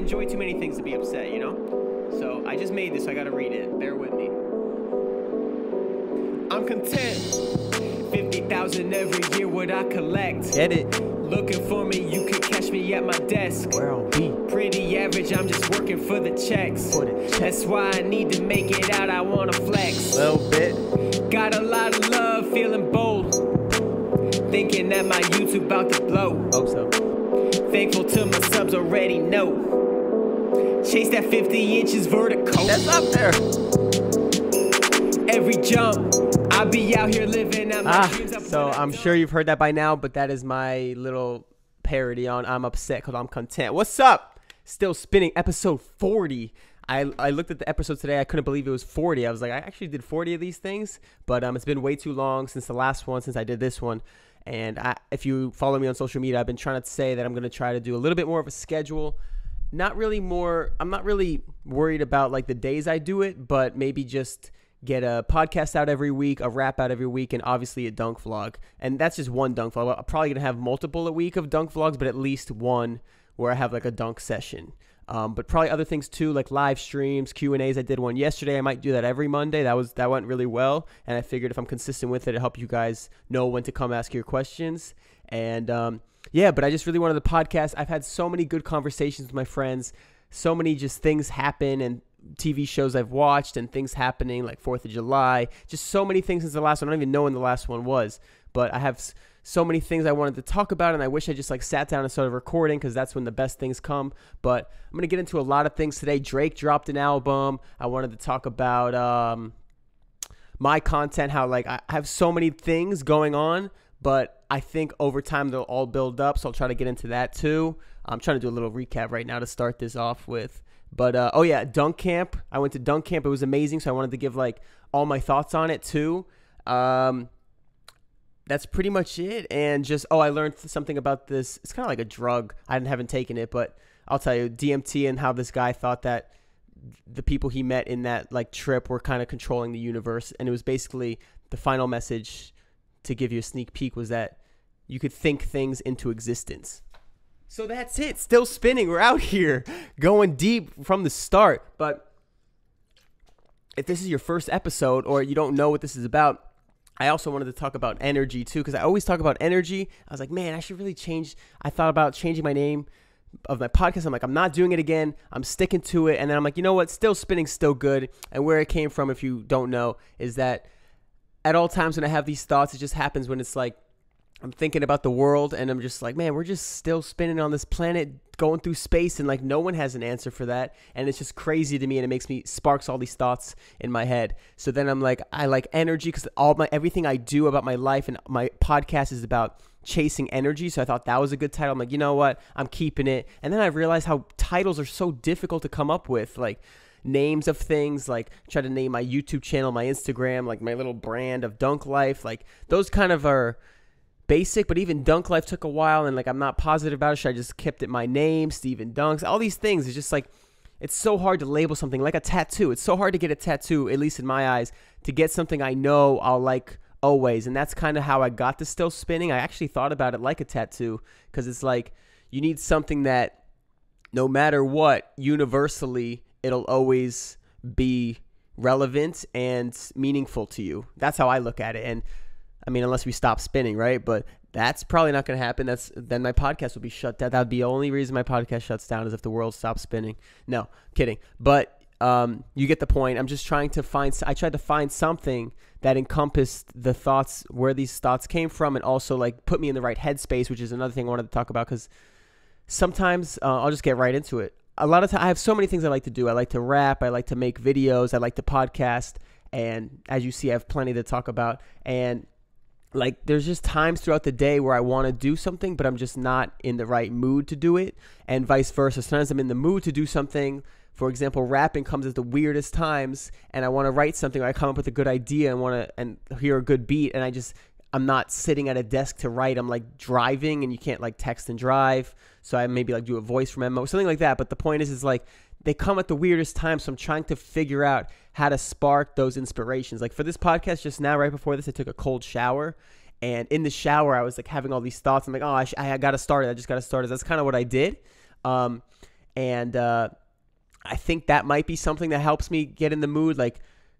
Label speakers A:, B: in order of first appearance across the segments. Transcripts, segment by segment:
A: enjoy too many things to be upset, you know? So I just made this, so I gotta read it. Bear with me. I'm content. 50,000 every year, what I collect.
B: Get it?
A: Looking for me, you could catch me at my desk.
B: Where I'll be.
A: Pretty average, I'm just working for the checks. That's why I need to make it out, I wanna flex.
B: Little bit.
A: Got a lot of love, feeling bold. Thinking that my YouTube about to blow.
B: Hope so.
A: Thankful to my subs already know. Chase that 50 inches vertical.
B: That's up there.
A: Every jump, I be out here living out my dreams.
B: So I'm sure you've heard that by now, but that is my little parody on I'm upset because I'm content. What's up? Still spinning, episode 40. I looked at the episode today. I couldn't believe it was 40. I was like, I actually did 40 of these things, but it's been way too long since the last one, since I did this one. And if you follow me on social media, I've been trying to say that I'm going to try to do a little bit more of a schedule. I'm not really worried about like the days I do it, but maybe just get a podcast out every week, a rap out every week, and obviously a dunk vlog. And that's just one dunk vlog. I'm probably going to have multiple a week of dunk vlogs, but at least one where I have like a dunk session. But probably other things too, like live streams, Q&As. I did one yesterday. I might do that every Monday. That went really well. And I figured if I'm consistent with it, it'll help you guys know when to come ask your questions. And yeah, but I just really wanted the podcast. I've had so many good conversations with my friends. So many just things happen and TV shows I've watched and things happening like 4th of July. Just so many things since the last one. I don't even know when the last one was. But I have so many things I wanted to talk about, and I wish I just like sat down and started recording because that's when the best things come. But I'm going to get into a lot of things today. Drake dropped an album. I wanted to talk about my content, how like I have so many things going on, but I think over time they'll all build up, so I'll try to get into that too. I'm trying to do a little recap right now to start this off with. But, oh yeah, dunk camp. I went to dunk camp. It was amazing, so I wanted to give like all my thoughts on it too. That's pretty much it. And just, I learned something about this. It's kind of like a drug. I haven't taken it, but I'll tell you, DMT, and how this guy thought that the people he met in that like trip were kind of controlling the universe. And it was basically the final message, to give you a sneak peek, was that you could think things into existence. So that's it. Still spinning. We're out here going deep from the start. But if this is your first episode or you don't know what this is about, I also wanted to talk about energy too, because I always talk about energy. I was like, man, I should really change. I thought about changing my name of my podcast. I'm like, I'm not doing it again. I'm sticking to it. And then I'm like, you know what? Still spinning, still good. And where it came from, if you don't know, is that at all times when I have these thoughts, it just happens when it's like I'm thinking about the world and I'm just like, man, we're just still spinning on this planet, going through space, and like no one has an answer for that. And it's just crazy to me, and it sparks all these thoughts in my head. So then I'm like, I like energy because everything I do about my life and my podcast is about chasing energy. So I thought that was a good title. I'm like, you know what? I'm keeping it. And then I realized how titles are so difficult to come up with, like names of things, like try to name my YouTube channel, my Instagram, like my little brand of Dunk Life. Like those kind of are basic, but even Dunk Life took a while, and like I'm not positive about it. Should I just kept it my name, Steven Dunks? All these things, it's just like, it's so hard to label something like a tattoo. It's so hard to get a tattoo, at least in my eyes, to get something I know I'll like always. And that's kind of how I got to still spinning. I actually thought about it like a tattoo, because it's like you need something that no matter what, universally, it'll always be relevant and meaningful to you. That's how I look at it. And I mean, unless we stop spinning, right? But that's probably not going to happen. Then my podcast will be shut down. That would be the only reason my podcast shuts down, is if the world stops spinning. No, kidding. But you get the point. I'm just trying to I tried to find something that encompassed the thoughts, where these thoughts came from, and also like put me in the right headspace, which is another thing I wanted to talk about, because sometimes I'll just get right into it. A lot of times I have so many things I like to do. I like to rap. I like to make videos. I like to podcast. And as you see, I have plenty to talk about. And like, there's just times throughout the day where I want to do something, but I'm just not in the right mood to do it, and vice versa. Sometimes I'm in the mood to do something. For example, rapping comes at the weirdest times, and I want to write something, or I come up with a good idea and hear a good beat, and I'm not sitting at a desk to write. I'm like driving, and you can't like text and drive. So I maybe like do a voice from memo, something like that. But the point is like, they come at the weirdest times. So I'm trying to figure out how to spark those inspirations. Like for this podcast just now, right before this, I took a cold shower. And in the shower, I was like having all these thoughts. I'm like, I got to start it. I just got to start it. That's kind of what I did. And I think that might be something that helps me get in the mood. Like,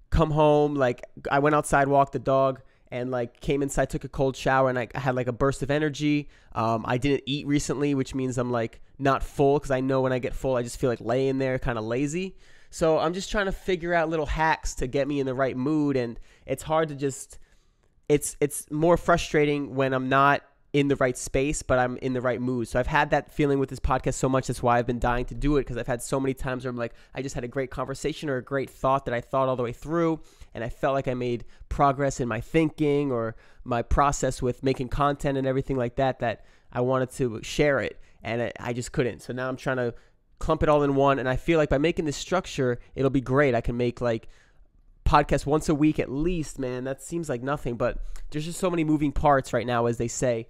B: come home, like I went outside, walked the dog, and like came inside, took a cold shower, and I had like a burst of energy. I didn't eat recently, which means I'm like not full, because I know when I get full, I just feel like laying there kind of lazy. So I'm just trying to figure out little hacks to get me in the right mood. And it's hard to just, it's more frustrating when I'm not in the right space, but I'm in the right mood. So I've had that feeling with this podcast so much. That's why I've been dying to do it, because I've had so many times where I'm like, I just had a great conversation or a great thought that I thought all the way through, and I felt like I made progress in my thinking or my process with making content and everything like that, that I wanted to share it, and I just couldn't. So now I'm trying to clump it all in one, and I feel like by making this structure, it'll be great. I can make like podcast once a week at least, man. That seems like nothing, but there's just so many moving parts right now, as they say,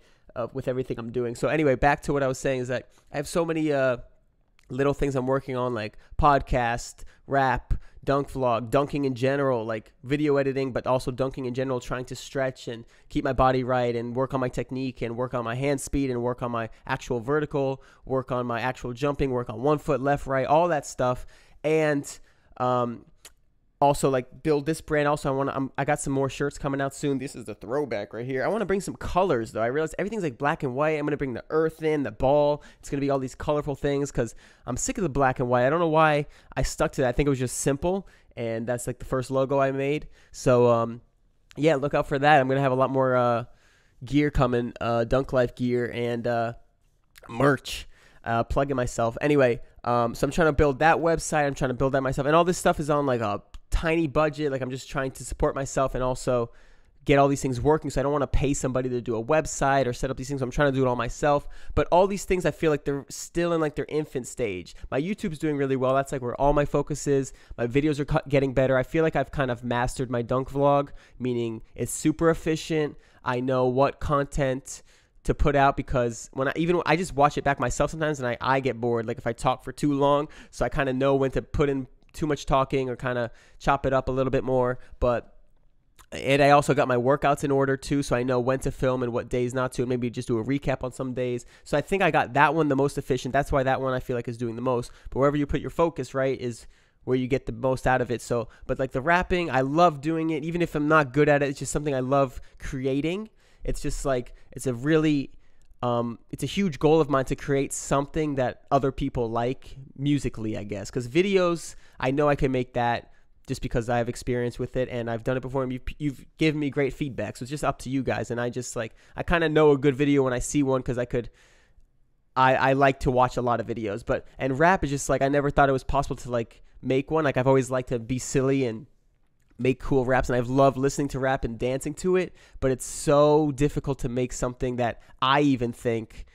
B: with everything I'm doing. So anyway, back to what I was saying is that I have so many little things I'm working on, like podcast, rap, dunk vlog, dunking in general, like video editing, but also dunking in general, trying to stretch and keep my body right and work on my technique and work on my hand speed and work on my actual vertical, work on my actual jumping, work on 1 foot, left, right, all that stuff. And also like build this brand. Also, I got some more shirts coming out soon. This is the throwback right here. I want to bring some colors though. I realized everything's like black and white. I'm going to bring the earth in, the ball. It's going to be all these colorful things, because I'm sick of the black and white. I don't know why I stuck to that. I think it was just simple, and that's like the first logo I made. So yeah, look out for that. I'm going to have a lot more gear coming, Dunk Life gear and merch. Plugging myself. Anyway, so I'm trying to build that website. I'm trying to build that myself. And all this stuff is on like a tiny budget. Like, I'm just trying to support myself and also get all these things working. So I don't want to pay somebody to do a website or set up these things. So I'm trying to do it all myself. But all these things, I feel like they're still in like their infant stage. My YouTube's doing really well. That's like where all my focus is. My videos are getting better. I feel like I've kind of mastered my dunk vlog, meaning it's super efficient. I know what content to put out, because when I just watch it back myself sometimes, and I get bored, like if I talk for too long. So I kind of know when to put in too much talking or kind of chop it up a little bit more. And I also got my workouts in order too, so I know when to film and what days not to, and maybe just do a recap on some days. So I think I got that one the most efficient. That's why that one I feel like is doing the most. But wherever you put your focus, right, is where you get the most out of it. So, but like the rapping, I love doing it. Even if I'm not good at it, it's just something I love creating. It's just like, it's a huge goal of mine to create something that other people like musically, I guess. Because videos, I know I can make that just because I have experience with it and I've done it before, and you've given me great feedback. So it's just up to you guys. And I just like, I kind of know a good video when I see one, because I like to watch a lot of videos. And rap is just like, I never thought it was possible to like make one. Like, I've always liked to be silly and make cool raps, and I've loved listening to rap and dancing to it, but it's so difficult to make something that I even think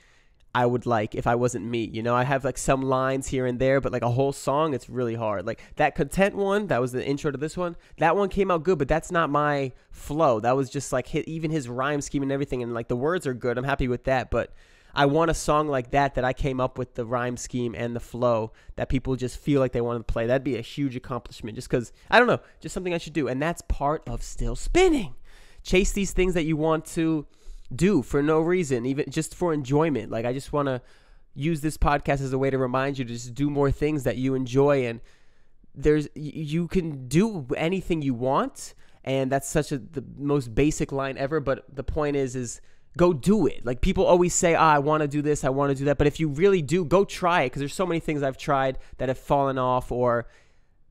B: I would like if I wasn't me. You know, I have like some lines here and there, but like a whole song, it's really hard. Like that Content one, that was the intro to this one, that one came out good, but that's not my flow. That was just like even his rhyme scheme and everything, and like the words are good. I'm happy with that, but I want a song like that I came up with the rhyme scheme and the flow that people just feel like they want to play. That'd be a huge accomplishment, just because, I don't know, just something I should do. And that's part of still spinning. Chase these things that you want to do for no reason, even just for enjoyment. Like, I just want to use this podcast as a way to remind you to just do more things that you enjoy. And you can do anything you want. And that's the most basic line ever. But the point is go do it. Like, people always say, I want to do this, I want to do that. But if you really do, go try it, because there's so many things I've tried that have fallen off, or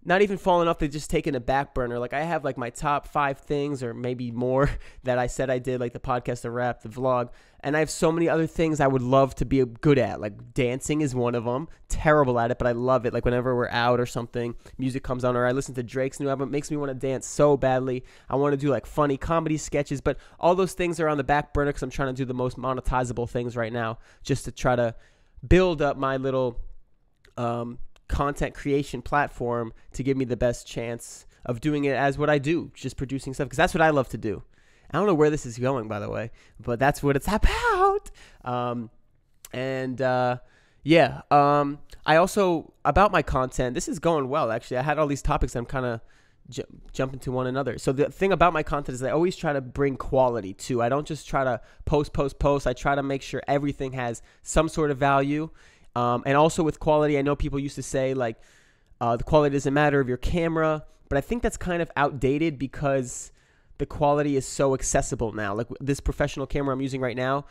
B: not even fallen off, they've just taken a back burner. Like, I have like my top 5 things, or maybe more, that I said I did, like the podcast, the rap, the vlog. And I have so many other things I would love to be good at. Like, dancing is one of them. Terrible at it, but I love it. Like, whenever we're out or something, music comes on, or I listen to Drake's new album, it makes me want to dance so badly. I want to do like funny comedy sketches, but all those things are on the back burner because I'm trying to do the most monetizable things right now, just to try to build up my little content creation platform to give me the best chance of doing it as what I do, just producing stuff, because that's what I love to do. I don't know where this is going, by the way, but that's what it's about. I also, about my content, this is going well, actually. I had all these topics I'm kind of jumping to one another. So the thing about my content is I always try to bring quality too. I don't just try to post. I try to make sure everything has some sort of value. And also with quality, I know people used to say like the quality doesn't matter of your camera, but I think that's kind of outdated because the quality is so accessible now. Like this professional camera I'm using right now,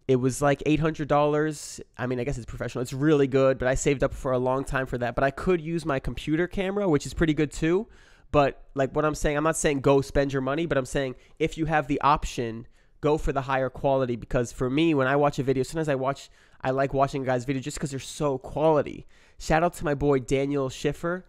B: it was like $800. I mean, I guess it's professional. It's really good, but I saved up for a long time for that. But I could use my computer camera, which is pretty good too. But like what I'm saying, I'm not saying go spend your money, but I'm saying if you have the option, go for the higher quality. Because for me, when I watch a video, sometimes I like watching a guy's video just because they're so quality. Shout out to my boy Daniel Schiffer.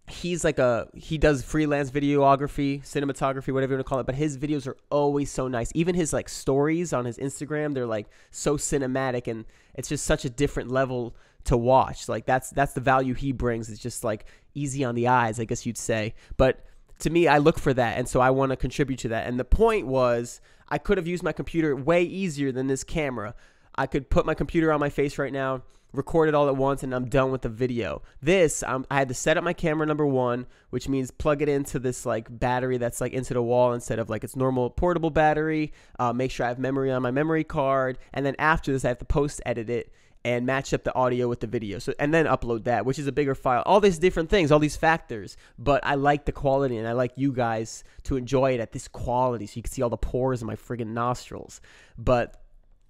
B: He does freelance videography, cinematography, whatever you want to call it, but his videos are always so nice. Even his like stories on his Instagram, they're like so cinematic, and it's just such a different level to watch. Like that's the value he brings. It's just like easy on the eyes, I guess you'd say. But to me, I look for that, and so I want to contribute to that. And the point was, I could have used my computer way easier than this camera. I could put my computer on my face right now, record it all at once, and I'm done with the video. This, I had to set up my camera, number one, which means plug it into this like battery that's like into the wall instead of like its normal portable battery. Make sure I have memory on my memory card, and then after this, I have to post edit it and match up the audio with the video. So, and then upload that, which is a bigger file. All these different things, all these factors. But I like the quality, and I like you guys to enjoy it at this quality, so you can see all the pores in my friggin' nostrils. But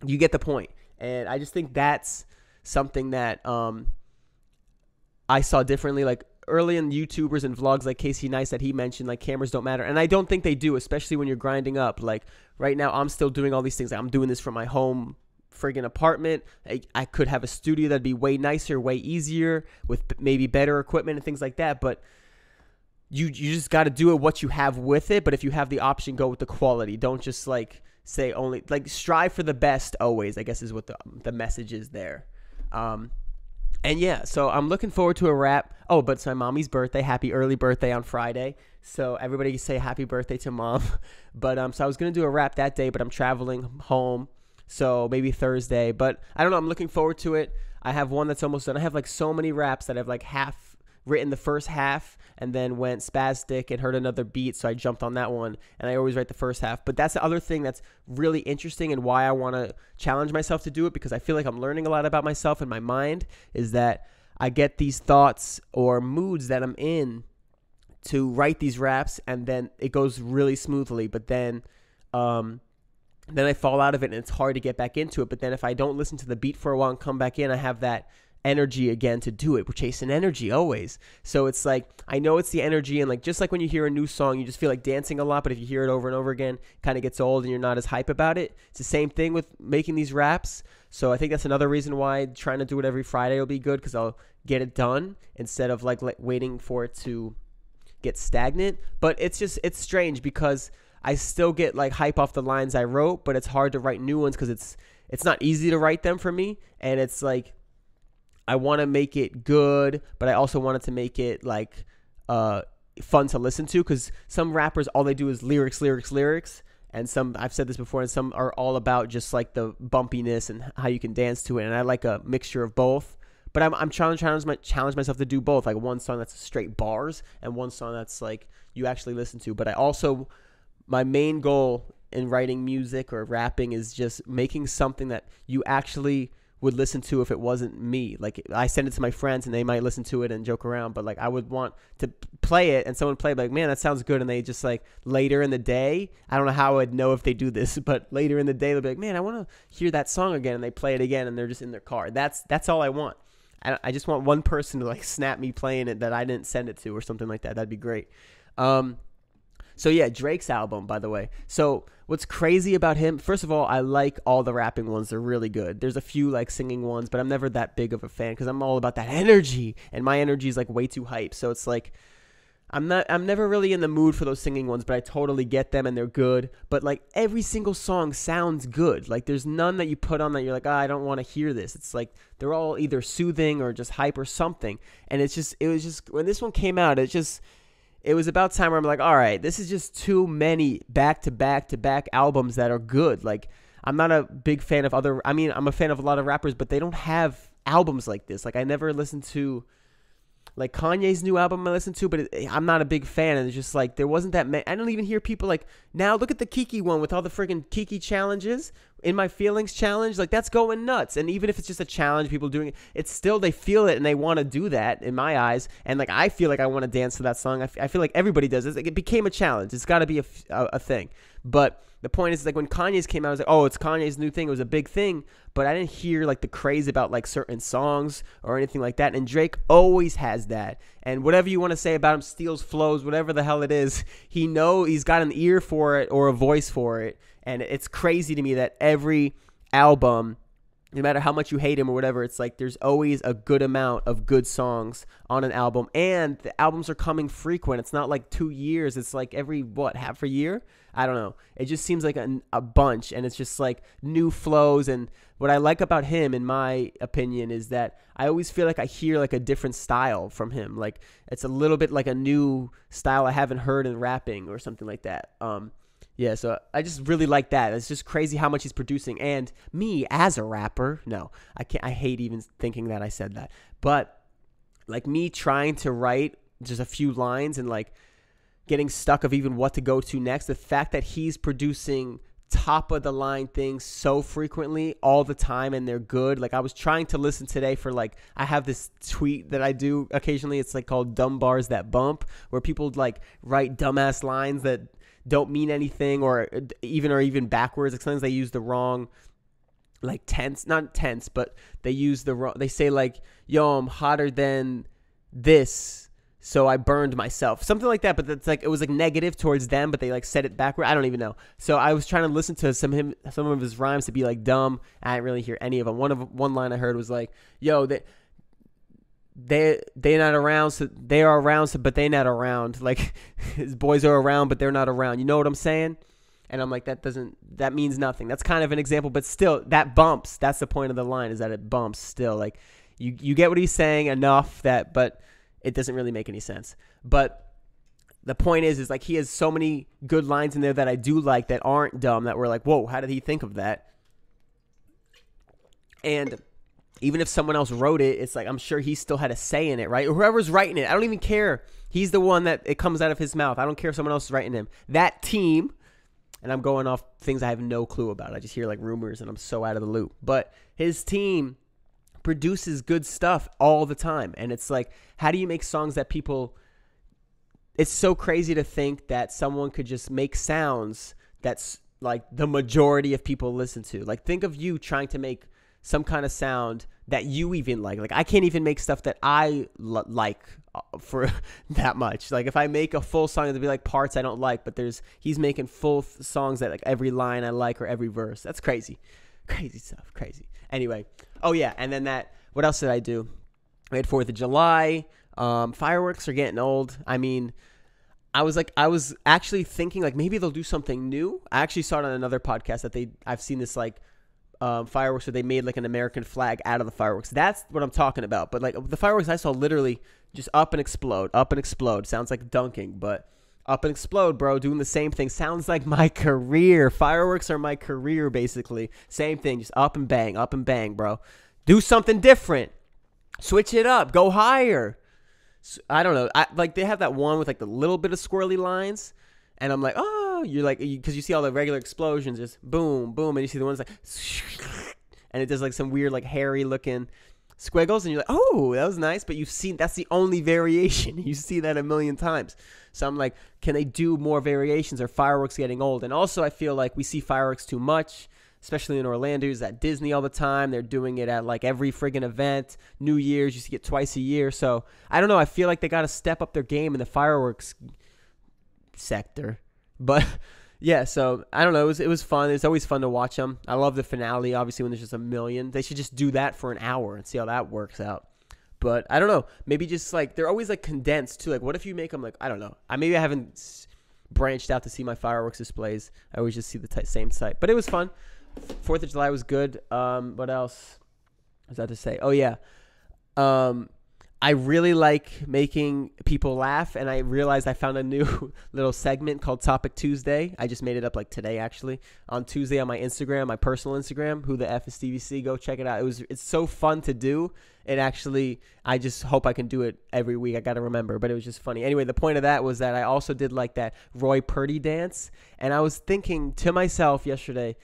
B: you get the point, and I just think that's something that I saw differently. Like early in YouTubers and vlogs like Casey Neistat, he mentioned like cameras don't matter, and I don't think they do, especially when you're grinding up. Like right now, I'm still doing all these things. I'm doing this from my home friggin' apartment. I could have a studio that'd be way nicer, way easier, with maybe better equipment and things like that, but you just got to do it what you have with it. But if you have the option, go with the quality. Don't just like say only, like strive for the best always, I guess is what the message is there. And yeah, so I'm looking forward to a wrap. Oh, but it's my mommy's birthday. Happy early birthday on Friday. So everybody can say happy birthday to mom. But so I was going to do a wrap that day, but I'm traveling home. So maybe Thursday, but I don't know. I'm looking forward to it. I have one that's almost done. I have like so many raps that I've like half written the first half and then went spastic and heard another beat. So I jumped on that one, and I always write the first half. But that's the other thing that's really interesting and why I want to challenge myself to do it, because I feel like I'm learning a lot about myself and my mind, is that I get these thoughts or moods that I'm in to write these raps, and then it goes really smoothly. But then I fall out of it, and it's hard to get back into it. But then if I don't listen to the beat for a while and come back in, I have that energy again to do it. We're chasing energy always. So it's like, I know it's the energy, and like just like when you hear a new song, you just feel like dancing a lot, but if you hear it over and over again, it kind of gets old and you're not as hype about it. It's the same thing with making these raps. So I think that's another reason why trying to do it every Friday will be good, because I'll get it done instead of like waiting for it to get stagnant. But it's strange because I still get like hype off the lines I wrote, but it's hard to write new ones because it's not easy to write them for me. And it's like, I want to make it good, but I also wanted to make it like fun to listen to, because some rappers, all they do is lyrics. And some, I've said this before, and some are all about just like the bumpiness and how you can dance to it. And I like a mixture of both. But I'm trying to challenge myself to do both, like one song that's straight bars and one song that's like you actually listen to. But I also, my main goal in writing music or rapping is just making something that you actually would listen to if it wasn't me. Like I send it to my friends and they might listen to it and joke around, but like I would want to play it and someone play it like, man, that sounds good. And they just like later in the day, I don't know how I'd know if they do this, but later in the day they'll be like, man, I want to hear that song again. And they play it again and they're just in their car. That's all I want. I just want one person to like snap me playing it that I didn't send it to or something like that. That'd be great. So yeah, Drake's album, by the way. So what's crazy about him, first of all, I like all the rapping ones. They're really good. There's a few like singing ones, but I'm never that big of a fan because I'm all about that energy, and my energy is like way too hype. So it's like I'm never really in the mood for those singing ones, but I totally get them and they're good. But like every single song sounds good. Like there's none that you put on that you're like, I don't want to hear this. It's like they're all either soothing or just hype or something. And it was just when this one came out, it was about time where I'm like, all right, this is just too many back-to-back albums that are good. Like, I'm not a big fan of I'm a fan of a lot of rappers, but they don't have albums like this. Like, I never listened to Like Kanye's new album I listened to, but I'm not a big fan. And it's just like there wasn't that many. I don't even hear people like now. Look at the Kiki one with all the friggin' Kiki challenges. In My Feelings challenge, like that's going nuts. And even if it's just a challenge, people doing it, it's still they feel it and they want to do that in my eyes. And like I feel like I want to dance to that song. I feel like everybody does this. Like, it became a challenge. It's got to be a thing. But the point is, like when Kanye's came out, I was like, oh, it's Kanye's new thing. It was a big thing, but I didn't hear like the craze about like certain songs or anything like that. And Drake always has that. And whatever you want to say about him, steals flows, whatever the hell it is, he's got an ear for it or a voice for it. And it's crazy to me that every album, no matter how much you hate him or whatever, it's like there's always a good amount of good songs on an album. And the albums are coming frequent. It's not like 2 years. It's like every, half a year? I don't know. It just seems like a bunch. And it's just like new flows. And what I like about him, in my opinion, is that I always feel like I hear like a different style from him. Like it's a little bit like a new style I haven't heard in rapping or something like that. Yeah, so I just really like that. It's just crazy how much he's producing. And me as a rapper, no, I can't. I hate even thinking that I said that. But like me trying to write just a few lines and like getting stuck of even what to go to next, the fact that he's producing top of the line things so frequently all the time and they're good. Like I was trying to listen today for like, I have this tweet that I do occasionally. It's like called Dumb Bars That Bump, where people like write dumbass lines that don't mean anything or even backwards. Like sometimes they use the wrong like tense, not tense, but they use the wrong, they say like, yo, I'm hotter than this, so I burned myself, something like that. But that's like, it was like negative towards them, but they like said it backward. I don't even know. So I was trying to listen to some of his rhymes to be like dumb. I didn't really hear any of them. One line I heard was like, yo, they not around, so they are around, so, but they not around. Like his boys are around, but they're not around. You know what I'm saying? And I'm like, that means nothing. That's kind of an example, but still that bumps. That's the point of the line, is that it bumps still. Like you get what he's saying enough but it doesn't really make any sense. But the point is like he has so many good lines in there that I do like that aren't dumb, that we're like, whoa, how did he think of that? And even if someone else wrote it, it's like I'm sure he still had a say in it, right? Or whoever's writing it, I don't even care. He's the one that it comes out of his mouth. I don't care if someone else is writing him. That team, and I'm going off things I have no clue about. I just hear like rumors and I'm so out of the loop. But his team produces good stuff all the time. And it's like, how do you make songs that people... It's so crazy to think that someone could just make sounds that's like the majority of people listen to. Like think of you trying to make some kind of sound that you even like. Like I can't even make stuff that I like for that much. Like if I make a full song, there'll be like parts I don't like, but he's making full songs that like every line I like or every verse. That's crazy. Crazy stuff. Crazy. Anyway. Oh yeah. And then what else did I do? We had 4th of July. Fireworks are getting old. I mean, I was actually thinking like maybe they'll do something new. I actually saw it on another podcast that I've seen this like fireworks where they made like an American flag out of the fireworks. That's what I'm talking about. But like the fireworks I saw literally just up and explode. Sounds like dunking, but up and explode, bro. Doing the same thing. Sounds like my career. Fireworks are my career, basically. Same thing, just up and bang, bro. Do something different. Switch it up. Go higher. I don't know. Like they have that one with like the little bit of squirrely lines, and I'm like, oh, you're like, because you see all the regular explosions, just boom, boom, and you see the ones like, and it does like some weird like hairy looking squiggles, and you're like, oh, that was nice. But that's the only variation. You see that a million times. So I'm like, can they do more variations? Are fireworks getting old? And also, I feel like we see fireworks too much, especially in Orlando. It's at Disney all the time. They're doing it at like every friggin' event. New Year's, you see it twice a year. So I don't know. I feel like they got to step up their game in the fireworks sector. But yeah, so I don't know. It was fun. It's always fun to watch them. I love the finale, obviously, when there's just a million. They should just do that for an hour and see how that works out. But I don't know. Maybe just like they're always like condensed too. Like what if you make them like, I don't know. I haven't branched out to see my fireworks displays. I always just see the same site. But it was fun. 4th of July was good. What else was that to say? Oh yeah. I really like making people laugh, and I realized I found a new little segment called Topic Tuesday. I just made it up like today, actually, on Tuesday on my Instagram, my personal Instagram. Who the F is Stevie C? Go check it out. It's so fun to do. It actually, I just hope I can do it every week. I got to remember, but it was just funny. Anyway, the point of that was that I also did like that Roy Purdy dance, and I was thinking to myself yesterday,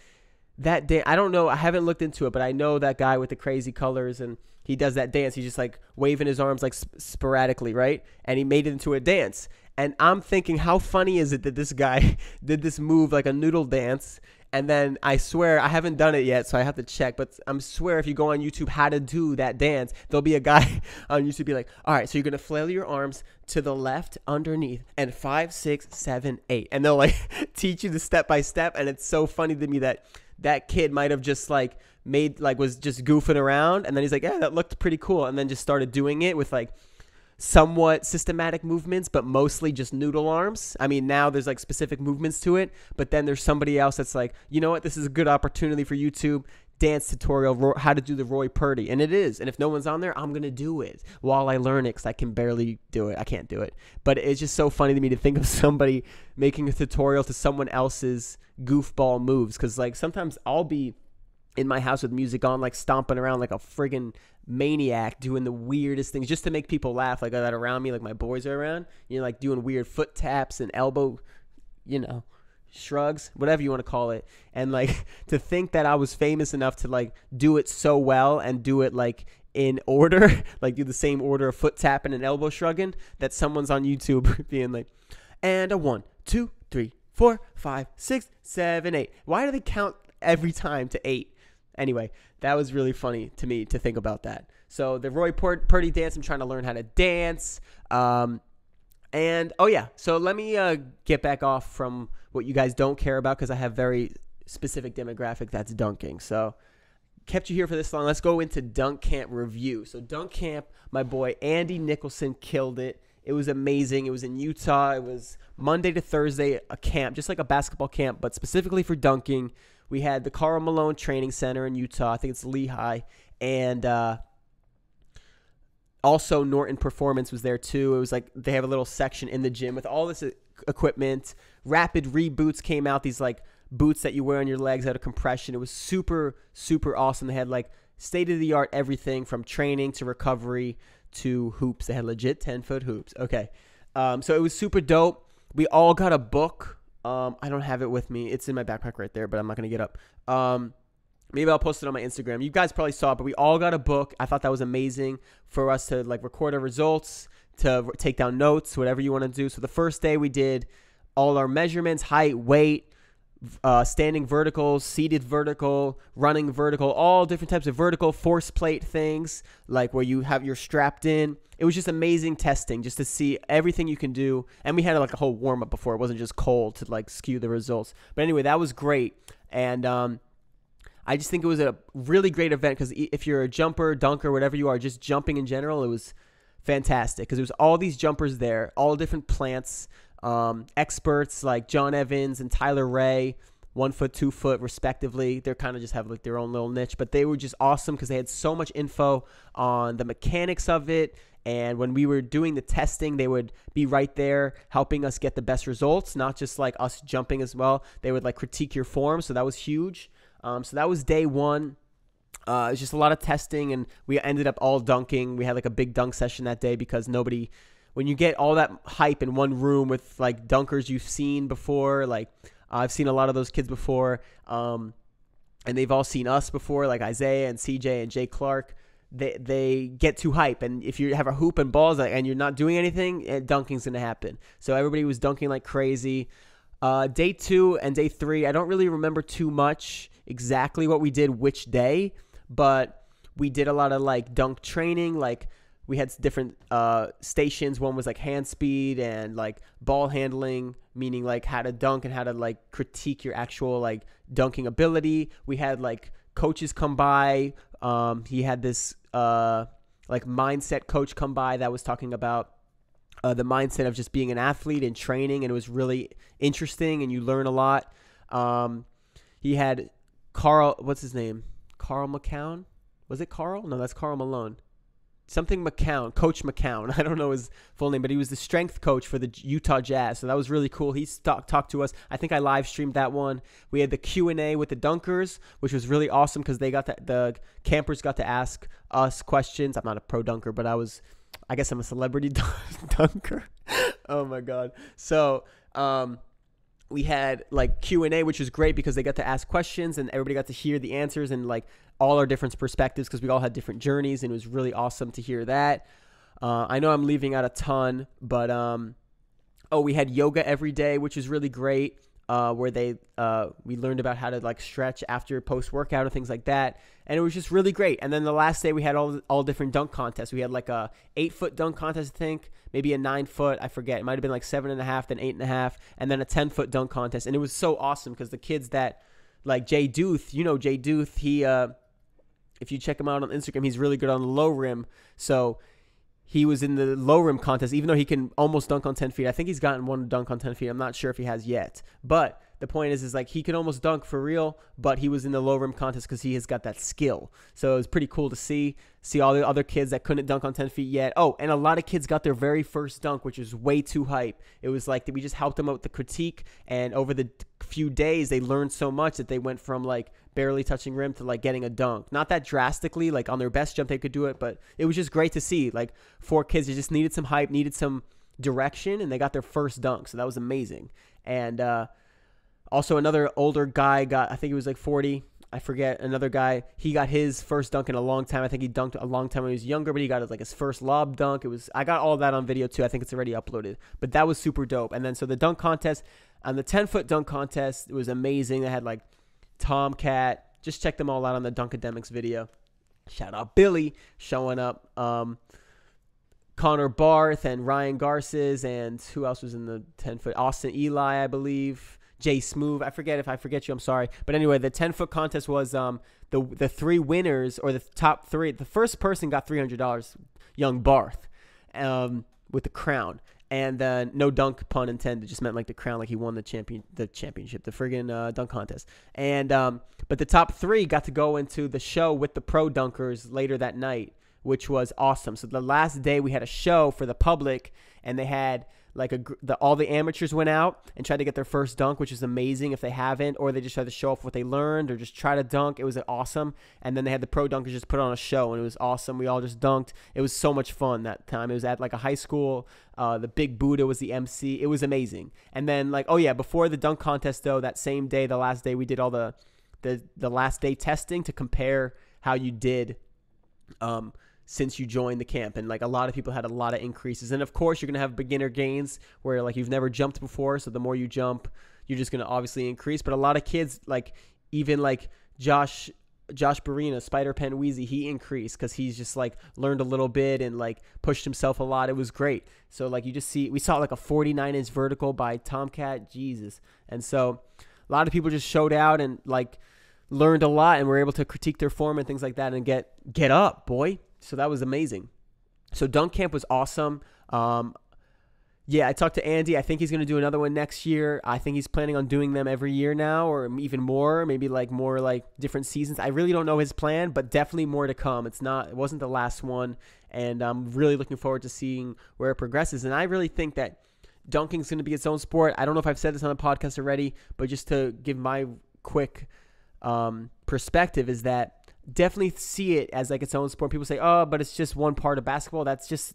B: that day, I don't know, I haven't looked into it, but I know that guy with the crazy colors, and he does that dance. He's just like waving his arms like sporadically, right? And he made it into a dance. And I'm thinking, how funny is it that this guy did this move like a noodle dance? And then I swear, I haven't done it yet, so I have to check. But I swear, if you go on YouTube, how to do that dance, there'll be a guy on YouTube be like, all right, so you're going to flail your arms to the left underneath and 5, 6, 7, 8. And they'll like teach you the step by step. And it's so funny to me that that kid might have just like was just goofing around, and then he's like, yeah, that looked pretty cool, and then just started doing it with like somewhat systematic movements, but mostly just noodle arms. I mean, now there's like specific movements to it, but then there's somebody else that's like, you know what, this is a good opportunity for YouTube dance tutorial, how to do the Roy Purdy. And it is. And if no one's on there, I'm going to do it while I learn it, because I can barely do it. I can't do it. But it's just so funny to me to think of somebody making a tutorial to someone else's goofball moves, because like sometimes I'll be in my house with music on, like stomping around like a friggin' maniac, doing the weirdest things just to make people laugh, like that around me, like my boys are around, you know, like doing weird foot taps and elbow, you know, shrugs, whatever you want to call it. And like to think that I was famous enough to like do it so well and do it like in order, like do the same order of foot tapping and elbow shrugging, that someone's on YouTube being like, and a 1, 2, 3, 4, 5, 6, 7, 8. Why do they count every time to 8? Anyway, that was really funny to me to think about that. So the Roy Purdy dance, I'm trying to learn how to dance. And, oh, yeah, so let me get back off from what you guys don't care about, because I have very specific demographic that's dunking. So kept you here for this long. Let's go into dunk camp review. So dunk camp, my boy Andy Nicholson killed it. It was amazing. It was in Utah. It was Monday to Thursday, a camp, just like a basketball camp, but specifically for dunking. We had the Karl Malone Training Center in Utah. I think it's Lehigh. And also Norton Performance was there too. It was like they have a little section in the gym with all this equipment. Rapid reboots came out, these like boots that you wear on your legs out of compression. It was super, super awesome. They had like state-of-the-art everything from training to recovery to hoops. They had legit 10-foot hoops. Okay. So it was super dope. We all got a book. I don't have it with me. It's in my backpack right there, but I'm not going to get up. Maybe I'll post it on my Instagram. You guys probably saw it, but we all got a book. I thought that was amazing for us to like record our results, to take down notes, whatever you want to do. So the first day we did all our measurements, height, weight, standing verticals, seated vertical, running vertical, all different types of vertical force plate things, like where you're strapped in. It was just amazing testing just to see everything you can do. And we had like a whole warm up before. It wasn't just cold to like skew the results. But anyway, that was great. And I just think it was a really great event, because if you're a jumper, dunker, whatever you are, just jumping in general, it was fantastic, because there was all these jumpers there, all different plants, experts like John Evans and Tyler Ray, 1 foot, 2 foot, respectively. They're kind of just have like their own little niche, but they were just awesome because they had so much info on the mechanics of it. And when we were doing the testing, they would be right there helping us get the best results, not just like us jumping as well. They would like critique your form. So that was huge. So that was day one. It was just a lot of testing, and we ended up all dunking. We had like a big dunk session that day, because when you get all that hype in one room with like dunkers you've seen before, like I've seen a lot of those kids before, and they've all seen us before, like Isaiah and CJ and Jay Clark. They get too hype, and if you have a hoop and balls and you're not doing anything, dunking's going to happen. So everybody was dunking like crazy. Day 2 and day 3, I don't really remember too much exactly what we did which day, but we did a lot of like dunk training. Like we had different stations. One was like hand speed and like ball handling, meaning like how to dunk and how to like critique your actual like dunking ability. We had like coaches come by. He had this like mindset coach come by that was talking about the mindset of just being an athlete and training, and it was really interesting, and you learn a lot. He had Carl, what's his name? Carl McCown? Was it Carl? No, that's Carl Malone. something McCown, Coach McCown. I don't know his full name, but he was the strength coach for the Utah Jazz. So that was really cool. He talked to us. I think I live streamed that one. We had the Q&A with the dunkers, which was really awesome because the campers got to ask us questions. I'm not a pro dunker, but I guess I'm a celebrity dunker. Oh my God. So, we had like Q&A, which was great because they got to ask questions and everybody got to hear the answers and like all our different perspectives because we all had different journeys, and it was really awesome to hear that. I know I'm leaving out a ton, but we had yoga every day, which is really great, where we learned about how to like stretch after post-workout and things like that, and it was just really great. And then the last day we had all different dunk contests. We had like a 8-foot dunk contest, I think, maybe a 9-foot, I forget. It might have been like 7.5, then 8.5, and then a 10-foot dunk contest. And it was so awesome because the kids that, like Jay Duth, Jay Duth, he, if you check him out on Instagram, he's really good on the low rim. So he was in the low rim contest, even though he can almost dunk on 10 feet. I think he's gotten one dunk on 10 feet. I'm not sure if he has yet. But the point is like he can almost dunk for real, but he was in the low rim contest because he has got that skill. So it was pretty cool to see all the other kids that couldn't dunk on 10 feet yet. Oh, and a lot of kids got their very first dunk, which is way too hype. It was like we just helped them out with the critique, and over the few days they learned so much that they went from like barely touching rim to like getting a dunk. Not that drastically, like on their best jump they could do it, but it was just great to see. Like 4 kids that just needed some hype, needed some direction, and they got their first dunk. So that was amazing. And also another older guy got, I think he was like 40. I forget, another guy, he got his first dunk in a long time. I think he dunked a long time when he was younger, but he got like his first lob dunk. I got all that on video too. I think it's already uploaded, but that was super dope. And then so the dunk contest, on the 10-foot dunk contest, it was amazing. They had like Tomcat. Just check them all out on the Dunkademics video. Shout out Billy showing up. Connor Barth and Ryan Garces, and who else was in the 10-foot? Austin Eli, I believe. Jay Smooth. I forget you, I'm sorry. But anyway, the 10-foot contest was the 3 winners, or the top 3. The first person got $300, young Barth, with the crown. And no dunk, pun intended, just meant like the crown, like he won the championship, the friggin' dunk contest. And but the top 3 got to go into the show with the pro dunkers later that night, which was awesome. So the last day we had a show for the public, and they had like all the amateurs went out and tried to get their first dunk, which is amazing if they haven't, or they just tried to show off what they learned or just try to dunk. It was awesome. And then they had the pro dunkers just put on a show, and it was awesome. We all just dunked. It was so much fun that time. It was at like a high school. The Big Buddha was the MC. It was amazing. And then like, oh yeah, before the dunk contest though, that same day, the last day, we did all the last day testing to compare how you did since you joined the camp. And like a lot of people had a lot of increases, and of course you're gonna have beginner gains where like you've never jumped before, so the more you jump you're just gonna obviously increase. But a lot of kids, like even like Josh Barina, Spider Pen Wheezy, he increased because he's just like learned a little bit and like pushed himself a lot. It was great. So like we saw like a 49-inch vertical by Tomcat, Jesus. And so a lot of people just showed out and like learned a lot and were able to critique their form and things like that and get up, boy. So that was amazing. So dunk camp was awesome. Yeah, I talked to Andy. I think he's going to do another one next year. I think he's planning on doing them every year now, or even more, maybe like more like different seasons. I really don't know his plan, but definitely more to come. It wasn't the last one, and I'm really looking forward to seeing where it progresses. And I really think that dunking is going to be its own sport. I don't know if I've said this on the podcast already, but just to give my quick perspective is that definitely see it as like its own sport. People say, oh, but it's just one part of basketball. That's just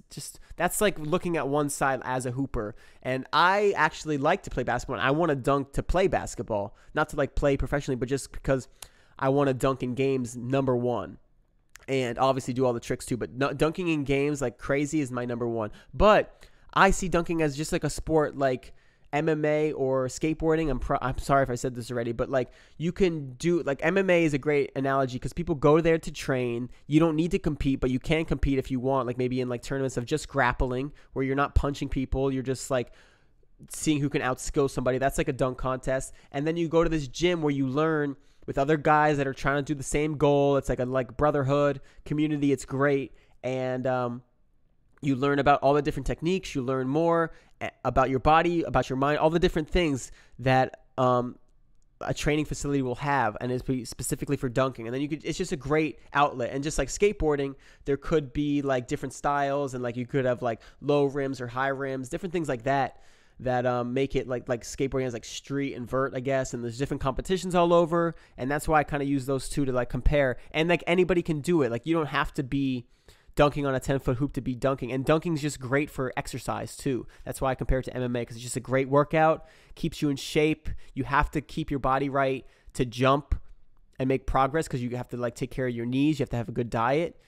B: that's like looking at one side as a hooper. And I actually like to play basketball, and I want to dunk to play basketball, not to like play professionally, but just because I want to dunk in games, number one, and obviously do all the tricks too. But dunking in games like crazy is my number one. But I see dunking as just like a sport like MMA or skateboarding. I'm sorry if I said this already, but like you can do like MMA is a great analogy because people go there to train. You don't need to compete, but you can compete if you want, like maybe in like tournaments of just grappling where you're not punching people. You're just like seeing who can outskill somebody. That's like a dunk contest. And then you go to this gym where you learn with other guys that are trying to do the same goal. It's like a brotherhood community. It's great. And you learn about all the different techniques. You learn more about your body, about your mind, all the different things that a training facility will have, and it's specifically for dunking. And then it's just a great outlet. And just like skateboarding, there could be like different styles, and like you could have like low rims or high rims, different things like that make it like skateboarding has like street and vert, I guess, and there's different competitions all over. And that's why I kind of use those two to like compare. And like anybody can do it. Like you don't have to be dunking on a 10-foot hoop to be dunking. And dunking is just great for exercise too. That's why I compare it to MMA, because it's just a great workout, keeps you in shape. You have to keep your body right to jump and make progress, because you have to like take care of your knees. You have to have a good diet.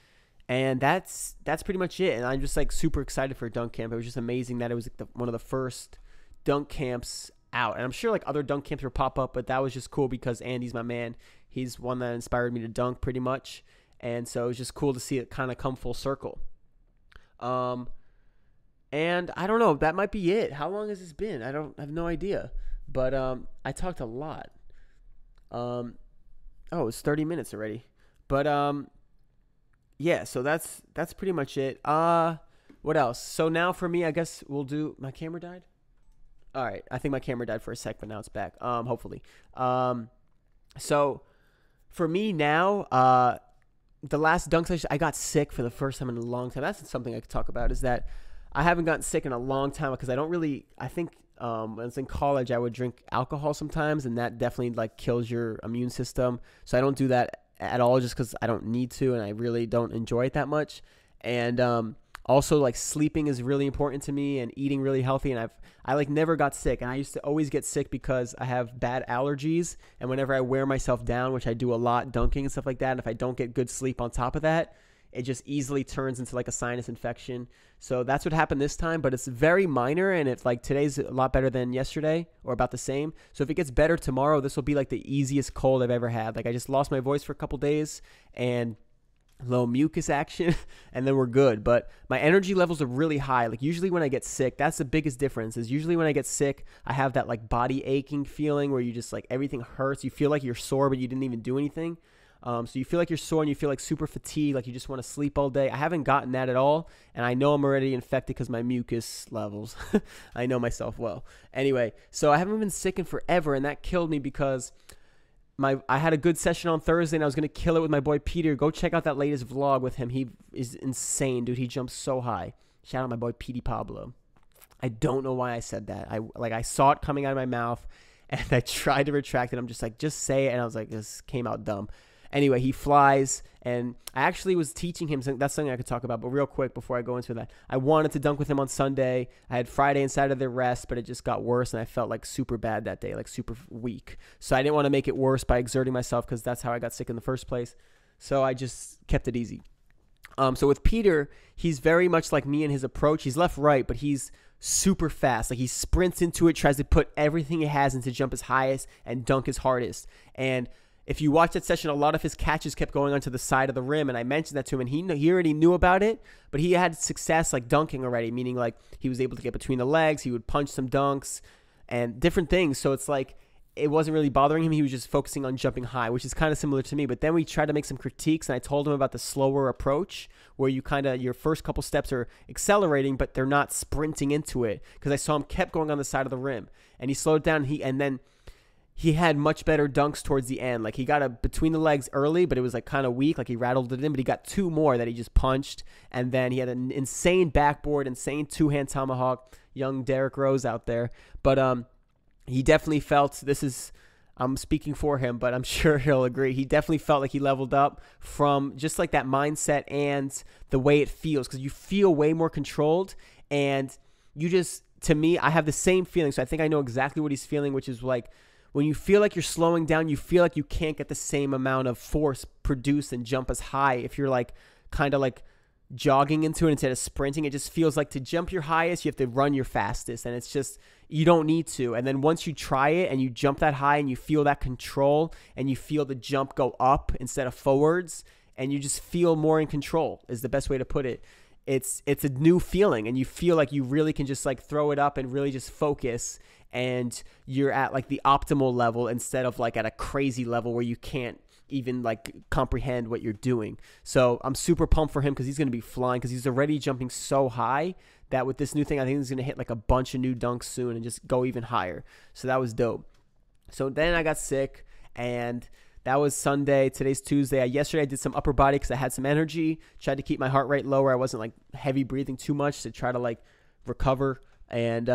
B: And that's pretty much it. And I'm just like super excited for dunk camp. It was just amazing that it was like one of the first dunk camps out. And I'm sure like other dunk camps will pop up, but that was just cool because Andy's my man. He's one that inspired me to dunk pretty much. And so it was just cool to see it kind of come full circle. And I don't know, that might be it. How long has this been? I have no idea. But I talked a lot. It's 30 minutes already. But yeah, so that's pretty much it. What else? So now for me, I guess we'll do, my camera died? All right, I think my camera died for a sec, but now it's back. Hopefully. So for me now, the last dunk session, I got sick for the first time in a long time. That's something I could talk about, is that I haven't gotten sick in a long time, because I think when I was in college, I would drink alcohol sometimes, and that definitely like kills your immune system. So I don't do that at all, just because I don't need to, and I really don't enjoy it that much. And also like sleeping is really important to me, and eating really healthy. And I like never got sick, and I used to always get sick because I have bad allergies, and whenever I wear myself down, which I do a lot, dunking and stuff like that, and if I don't get good sleep on top of that, it just easily turns into like a sinus infection. So that's what happened this time, but it's very minor, and it's like today's a lot better than yesterday, or about the same. So if it gets better tomorrow, this will be like the easiest cold I've ever had. Like I just lost my voice for a couple days, and low mucus action, and then we're good. But my energy levels are really high. Like usually when I get sick, that's the biggest difference, is usually when I get sick, I have that like body aching feeling where you just like everything hurts. You feel like you're sore, but you didn't even do anything. So you feel like you're sore, and you feel like super fatigued, like you just want to sleep all day. I haven't gotten that at all, and I know I'm already infected because my mucus levels. I know myself well. Anyway, so I haven't been sick in forever, and that killed me because I had a good session on Thursday, and I was going to kill it with my boy Peter. Go check out that latest vlog with him. He is insane, dude. He jumps so high. Shout out my boy Petey Pablo. I don't know why I said that. I saw it coming out of my mouth, and I tried to retract it. I'm just like, just say it. And I was like, this came out dumb. Anyway, he flies, and I actually was teaching him. That's something I could talk about, but real quick before I go into that, I wanted to dunk with him on Sunday. I had Friday and Saturday rest, but it just got worse, and I felt like super bad that day, like super weak. So I didn't want to make it worse by exerting myself, because that's how I got sick in the first place. So I just kept it easy. So with Peter, he's very much like me in his approach. He's left-right, but he's super fast. Like he sprints into it, tries to put everything he has into jump his highest and dunk his hardest. And if you watch that session, a lot of his catches kept going onto the side of the rim, and I mentioned that to him, and he already knew about it, but he had success like dunking already, meaning like he was able to get between the legs, he would punch some dunks and different things. So it's like it wasn't really bothering him. He was just focusing on jumping high, which is kind of similar to me. But then we tried to make some critiques, and I told him about the slower approach, where you kind of, your first couple steps are accelerating, but they're not sprinting into it, because I saw him kept going on the side of the rim, and he slowed down, and then he had much better dunks towards the end. Like he got a between the legs early, but it was like kind of weak. Like he rattled it in, but he got two more that he just punched. And then he had an insane backboard, insane two-hand tomahawk. Young Derrick Rose out there. But he definitely felt, I'm speaking for him, but I'm sure he'll agree. He definitely felt like he leveled up from just like that mindset and the way it feels, because you feel way more controlled, and you just, to me, I have the same feeling. So I think I know exactly what he's feeling, which is like, when you feel like you're slowing down, you feel like you can't get the same amount of force produced and jump as high. If you're like kind of like jogging into it instead of sprinting, it just feels like to jump your highest, you have to run your fastest. And it's just, you don't need to. And then once you try it and you jump that high and you feel that control and you feel the jump go up instead of forwards, and you just feel more in control is the best way to put it. It's a new feeling, and you feel like you really can just like throw it up and really just focus, and you're at like the optimal level instead of like at a crazy level where you can't even like comprehend what you're doing. So I'm super pumped for him, because he's going to be flying, because he's already jumping so high that with this new thing, I think he's going to hit like a bunch of new dunks soon and just go even higher. So that was dope. So then I got sick, and that was Sunday. Today's Tuesday. Yesterday I did some upper body because I had some energy. Tried to keep my heart rate lower. I wasn't like heavy breathing too much to try to like recover. And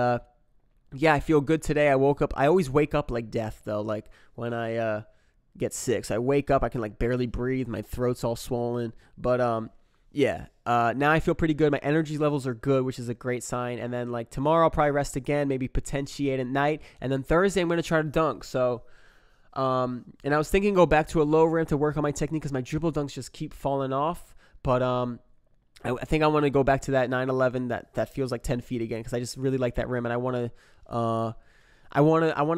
B: yeah, I feel good today. I woke up. I always wake up like death though. Like when I get sick, so I wake up, I can like barely breathe. My throat's all swollen. But yeah. Now I feel pretty good. My energy levels are good, which is a great sign. And then like tomorrow I'll probably rest again, maybe potentiate at night. And then Thursday I'm gonna try to dunk. So. And I was thinking go back to a low rim to work on my technique because my dribble dunks just keep falling off. But I think I want to go back to that 911 that feels like 10 feet again because I just really like that rim, and I want to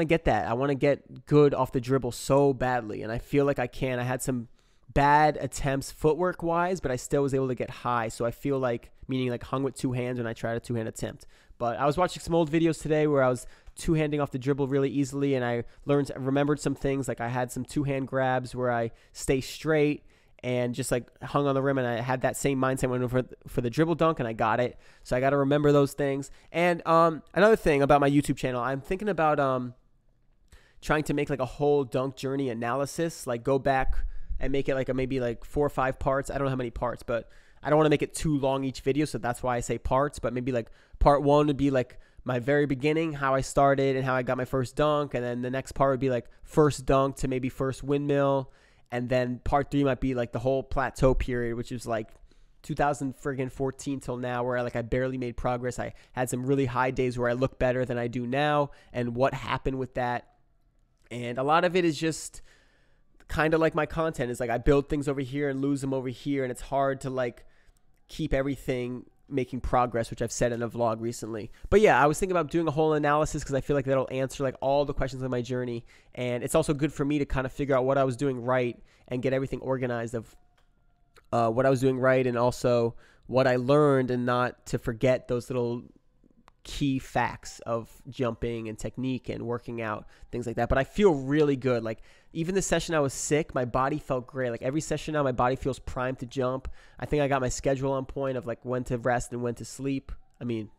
B: get that. I want to get good off the dribble so badly, and I feel like I can. I had some bad attempts footwork wise, but I still was able to get high. So I feel like, meaning like hung with two hands when I tried a two-hand attempt. But I was watching some old videos today where I was two-handing off the dribble really easily, and I remembered some things. Like I had some two-hand grabs where I stay straight and just like hung on the rim, and I had that same mindset when for the dribble dunk, and I got it. So I got to remember those things. And another thing about my YouTube channel, I'm thinking about trying to make like a whole dunk journey analysis, like go back and make it like maybe like 4 or 5 parts. I don't know how many parts, but I don't want to make it too long each video, so that's why I say parts. But maybe like part 1 would be like my very beginning, how I started and how I got my first dunk, and then the next part would be like first dunk to maybe first windmill, and then part 3 might be like the whole plateau period, which is like 2014 till now, where I barely made progress. I had some really high days where I look better than I do now, and what happened with that. And a lot of it is just kind of like my content is like I build things over here and lose them over here, and it's hard to like keep everything making progress, which I've said in a vlog recently. But yeah, I was thinking about doing a whole analysis because I feel like that'll answer like all the questions on my journey, and it's also good for me to kind of figure out what I was doing right and get everything organized of what I was doing right, and also what I learned, and not to forget those little key facts of jumping and technique and working out, things like that. But I feel really good. Like even the session I was sick, my body felt great. Like every session now, my body feels primed to jump. I think I got my schedule on point of like when to rest and when to sleep. I mean,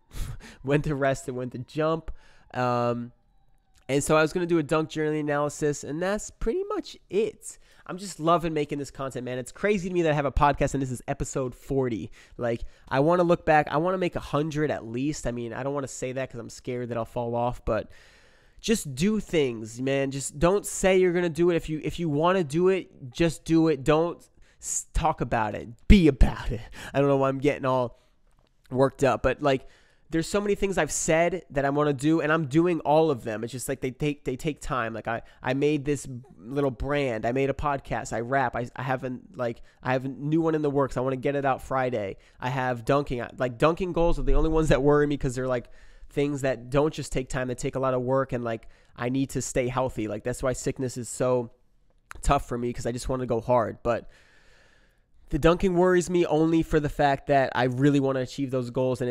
B: when to rest and when to jump. And so I was going to do a dunk journey analysis, and that's pretty much it. I'm just loving making this content, man. It's crazy to me that I have a podcast and this is episode 40. Like, I want to look back. I want to make 100 at least. I mean, I don't want to say that because I'm scared that I'll fall off, but just do things, man. Just don't say you're going to do it. If you want to do it, just do it. Don't talk about it. Be about it. I don't know why I'm getting all worked up, but like, there's so many things I've said that I want to do, and I'm doing all of them. It's just like they take time. Like I made this little brand. I made a podcast. I rap. I have a new one in the works. I want to get it out Friday. I have dunking. Like dunking goals are the only ones that worry me because they're like things that don't just take time. They take a lot of work, and like I need to stay healthy. Like that's why sickness is so tough for me, because I just want to go hard. But the dunking worries me only for the fact that I really want to achieve those goals, and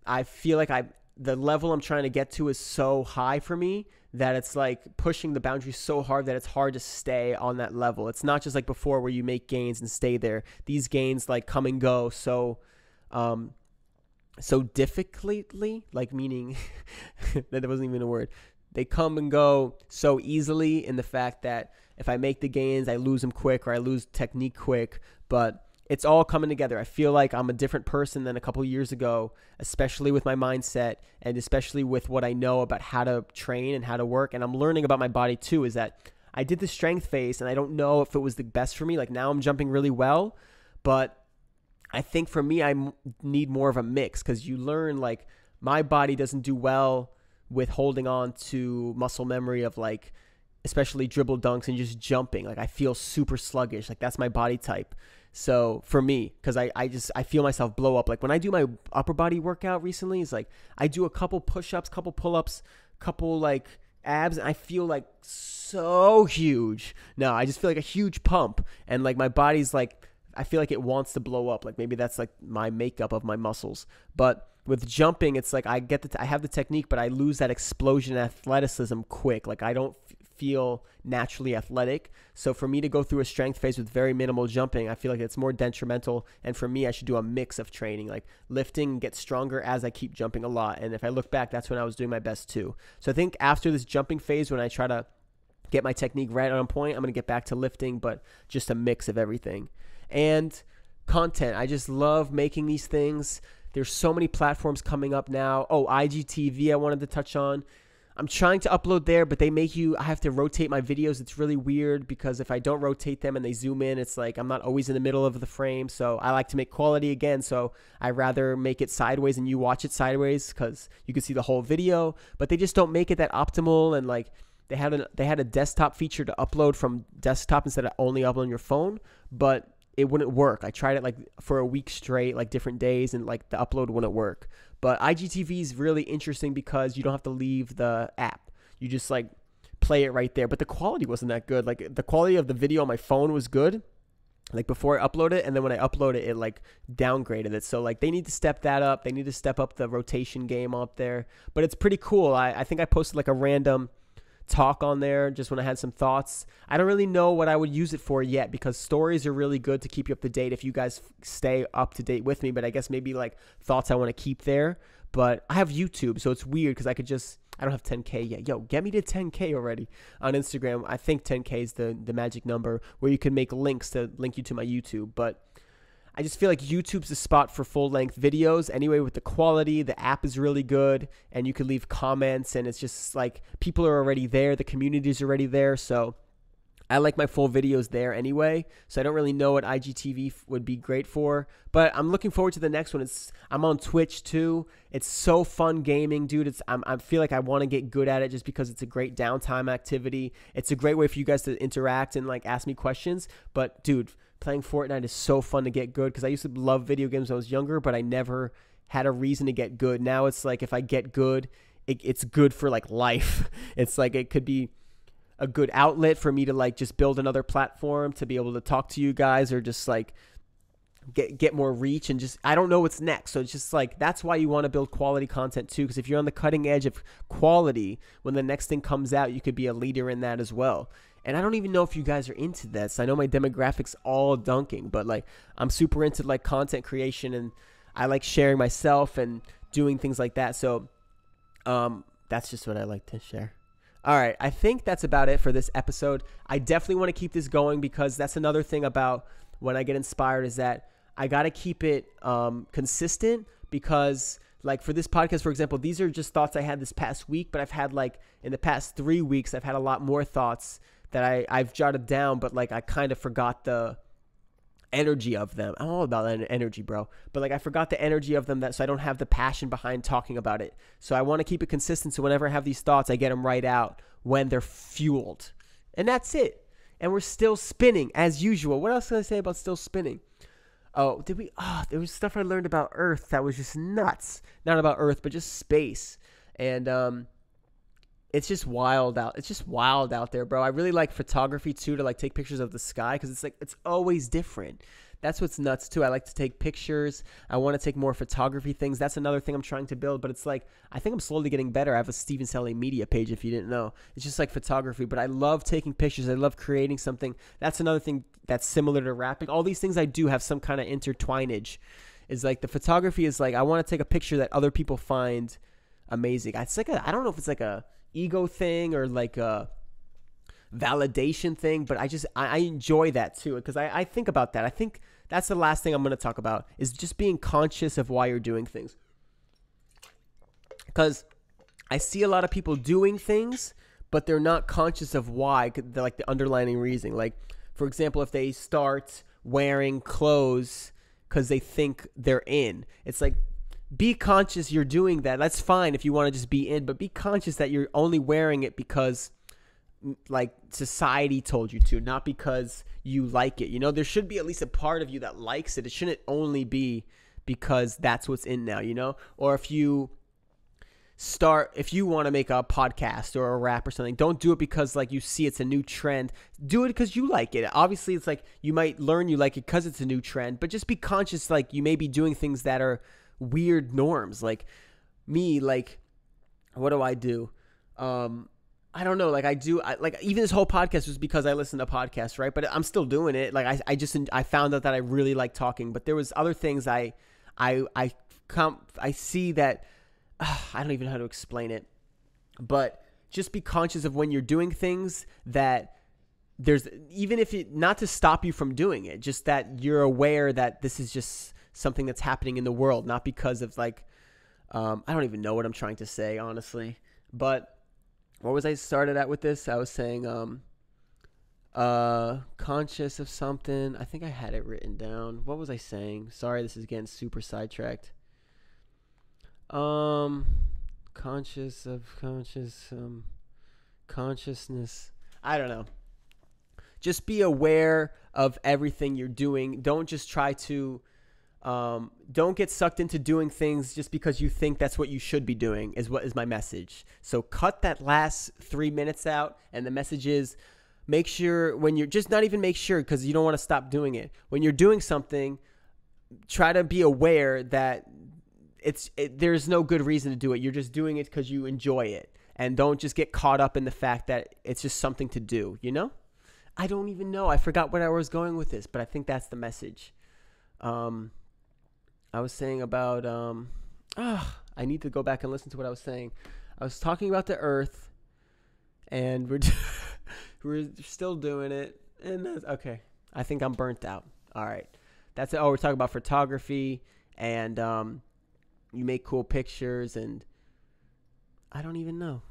B: I feel like the level I'm trying to get to is so high for me that it's like pushing the boundaries so hard that it's hard to stay on that level. It's not just like before where you make gains and stay there. These gains like come and go so difficultly, like meaning that wasn't even a word. They come and go so easily in the fact that if I make the gains, I lose them quick, or I lose technique quick, but it's all coming together. I feel like I'm a different person than a couple years ago, especially with my mindset and especially with what I know about how to train and how to work. And I'm learning about my body too, is that I did the strength phase and I don't know if it was the best for me. Like now I'm jumping really well, but I think for me, I need more of a mix, because you learn like my body doesn't do well with holding on to muscle memory of like, especially dribble dunks and just jumping. Like I feel super sluggish. Like that's my body type. So for me, because I feel myself blow up. Like when I do my upper body workout recently, it's like I do a couple push-ups, couple pull-ups, couple like abs, and I feel like so huge. No, I just feel like a huge pump, and like my body's like, I feel like it wants to blow up. Like maybe that's like my makeup of my muscles. But with jumping, it's like I have the technique, but I lose that explosion athleticism quick. Like I don't feel naturally athletic. So for me to go through a strength phase with very minimal jumping, I feel like it's more detrimental. And for me, I should do a mix of training, like lifting and get stronger as I keep jumping a lot. And if I look back, that's when I was doing my best too. So I think after this jumping phase, when I try to get my technique right on point. I'm going to get back to lifting, but just a mix of everything. And content. I just love making these things. There's so many platforms coming up now. Oh, IGTV I wanted to touch on. I'm trying to upload there, but I have to rotate my videos. It's really weird because if I don't rotate them and they zoom in, it's like I'm not always in the middle of the frame. So I like to make quality again. So I rather make it sideways and you watch it sideways because you can see the whole video, but they just don't make it that optimal. And like they had a desktop feature to upload from desktop instead of only uploading your phone, but it wouldn't work. I tried it like for a week straight, like different days, and like the upload wouldn't work. But IGTV is really interesting because you don't have to leave the app. You just like play it right there. But the quality wasn't that good. Like the quality of the video on my phone was good, like before I upload it, and then when I upload it, it like downgraded it. So like they need to step that up. They need to step up the rotation game up there. But it's pretty cool. I think I posted like a random talk on there just when I had some thoughts. I don't really know what I would use it for yet because stories are really good to keep you up to date if you guys stay up to date with me, but I guess maybe like thoughts I want to keep there. But I have YouTube, so it's weird because I don't have 10K yet. Yo, get me to 10K already on Instagram. I think 10K is the magic number where you can make links to link you to my YouTube. But I just feel like YouTube's the spot for full-length videos. Anyway, with the quality, the app is really good, and you can leave comments, and it's just like people are already there. The community's already there, so I like my full videos there anyway. So I don't really know what IGTV would be great for, but I'm looking forward to the next one. I'm on Twitch too. It's so fun gaming, dude. I feel like I want to get good at it just because it's a great downtime activity. It's a great way for you guys to interact and like ask me questions. But dude, playing Fortnite is so fun to get good because I used to love video games when I was younger, but I never had a reason to get good. Now it's like if I get good, it's good for like life. It's like it could be a good outlet for me to like just build another platform to be able to talk to you guys or just like get more reach and just I don't know what's next. So it's just like that's why you want to build quality content too, because if you're on the cutting edge of quality, when the next thing comes out, you could be a leader in that as well. And I don't even know if you guys are into this. I know my demographics all dunking, but like I'm super into like content creation and I like sharing myself and doing things like that. So that's just what I like to share. All right, I think that's about it for this episode. I definitely want to keep this going because that's another thing about when I get inspired is that I got to keep it consistent because like for this podcast, for example, these are just thoughts I had this past week, but I've had like in the past 3 weeks, I've had a lot more thoughts that I've jotted down, but like I kind of forgot the energy of them. I'm all about energy, bro. But like I forgot the energy of them so I don't have the passion behind talking about it. So I want to keep it consistent. So whenever I have these thoughts, I get them right out when they're fueled. And that's it. And we're still spinning as usual. What else can I say about still spinning? There was stuff I learned about Earth that was just nuts. Not about Earth, but just space. And it's just wild out. It's just wild out there, bro. I really like photography too, to like take pictures of the sky because it's like it's always different. That's what's nuts too. I like to take pictures. I want to take more photography things. That's another thing I'm trying to build, but it's like I think I'm slowly getting better. I have a Steven Selly media page if you didn't know. It's just like photography, but I love taking pictures. I love creating something. That's another thing that's similar to rapping. All these things I do have some kind of intertwinage. Is like the photography is like I want to take a picture that other people find amazing. It's like I don't know if it's like a ego thing or like a validation thing, but I enjoy that too because I think about that. I think that's the last thing I'm going to talk about is just being conscious of why you're doing things, because I see a lot of people doing things but they're not conscious of why, like the underlying reason. Like for example, if they start wearing clothes because they think they're in, it's like be conscious you're doing that. That's fine if you want to just be in, but be conscious that you're only wearing it because like society told you to, not because you like it. You know, there should be at least a part of you that likes it. It shouldn't only be because that's what's in now, you know? Or if you want to make a podcast or a rap or something, don't do it because like you see it's a new trend. Do it because you like it. Obviously it's like you might learn you like it because it's a new trend, but just be conscious like you may be doing things that are weird norms. Like me, like what do? I don't know. Like like even this whole podcast was because I listened to podcasts, right? But I'm still doing it. Like I found out that I really like talking, but there was other things I see that I don't even know how to explain it, but just be conscious of when you're doing things that there's, even if it, not to stop you from doing it, just that you're aware that this is just something that's happening in the world, not because of like, I don't even know what I'm trying to say, honestly. But what was I started at with this? I was saying, conscious of something. I think I had it written down. What was I saying? Sorry, this is getting super sidetracked. Consciousness. I don't know. Just be aware of everything you're doing. Don't just try to, don't get sucked into doing things just because you think that's what you should be doing, is what is my message. So cut that last 3 minutes out. And the message is, make sure when you're just, not even make sure, because you don't want to stop doing it. When you're doing something, try to be aware that there's no good reason to do it. You're just doing it because you enjoy it. And don't just get caught up in the fact that it's just something to do, you know? I don't even know. I forgot where I was going with this, but I think that's the message. I was saying about, I need to go back and listen to what I was saying. I was talking about the earth, and we're still doing it. And that's, okay. I think I'm burnt out. All right. That's it. Oh, we're talking about photography, and you make cool pictures, and I don't even know.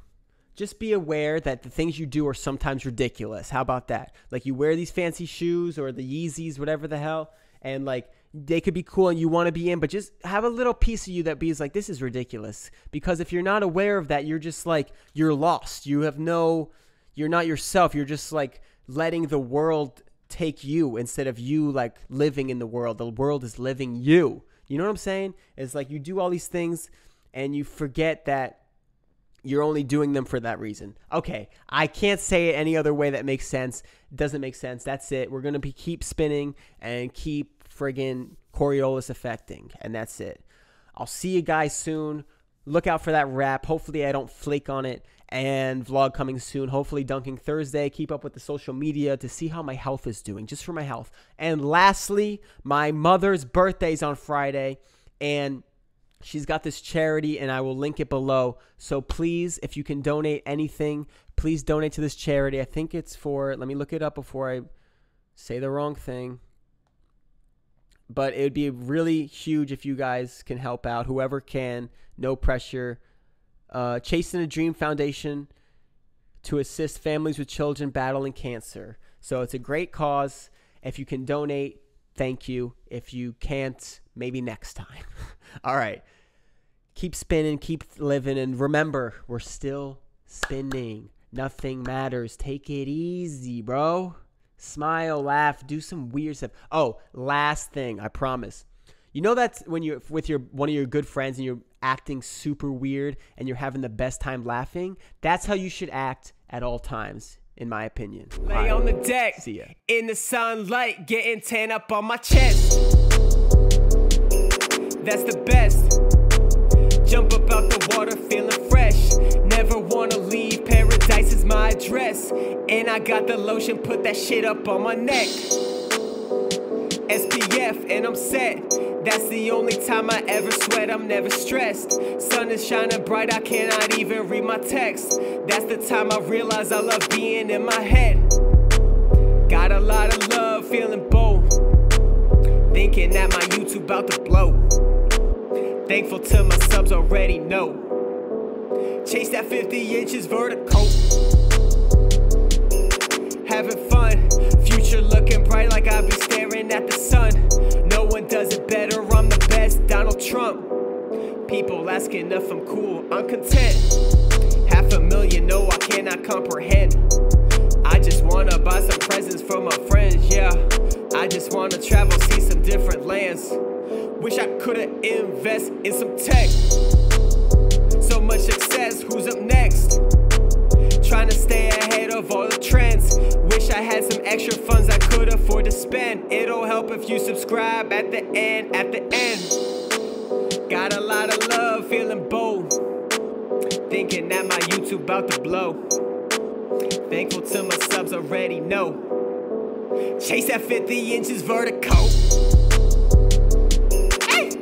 B: Just be aware that the things you do are sometimes ridiculous. How about that? Like, you wear these fancy shoes or the Yeezys, whatever the hell, and like they could be cool and you want to be in, but just have a little piece of you that is like, this is ridiculous. Because if you're not aware of that, you're just like, you're lost. You're not yourself. You're just like letting the world take you instead of you like living in the world. The world is living you. You know what I'm saying? It's like you do all these things and you forget that you're only doing them for that reason. Okay, I can't say it any other way that makes sense. Doesn't make sense. That's it. We're going to keep spinning and keep friggin' Coriolis affecting. And that's it. I'll see you guys soon. Look out for that rap. Hopefully I don't flake on it. And vlog coming soon. Hopefully Dunking Thursday. Keep up with the social media to see how my health is doing. Just for my health. And lastly, my mother's birthday is on Friday. And she's got this charity, and I will link it below. So please, if you can donate anything, please donate to this charity. I think it's for, let me look it up before I say the wrong thing. But it would be really huge if you guys can help out. Whoever can, no pressure. Chasing a Dream Foundation to assist families with children battling cancer. So it's a great cause. If you can donate, thank you. If you can't, maybe next time. All right. Keep spinning, keep living, and remember, we're still spinning. Nothing matters. Take it easy, bro. Smile, laugh, do some weird stuff. Oh, last thing, I promise. You know that's when you're with one of your good friends and you're acting super weird and you're having the best time laughing? That's how you should act at all times, in my opinion.
A: Lay on the deck,
B: see ya.
A: In the sunlight, getting tan up on my chest. That's the best. Jump up out the water feeling fresh. Never wanna leave, paradise is my address. And I got the lotion, put that shit up on my neck. SPF and I'm set. That's the only time I ever sweat, I'm never stressed. Sun is shining bright, I cannot even read my text. That's the time I realize I love being in my head. Got a lot of love, feeling bold. Thinking that my YouTube about to blow. Thankful to my subs already know. Chase that 50 inches vertical. Having fun, future looking bright like I be staring at the sun. No one does it better, I'm the best, Donald Trump. People asking if I'm cool, I'm content. 500,000, no I cannot comprehend. I just wanna buy some presents for my friends, yeah. I just wanna travel, see some different lands. Wish I could've invest in some tech. So much success, who's up next? Trying to stay ahead of all the trends. Wish I had some extra funds I could afford to spend. It'll help if you subscribe at the end, Got a lot of love, feeling bold. Thinking that my YouTube about to blow. Thankful to my subs already know. Chase that 50 inches vertical.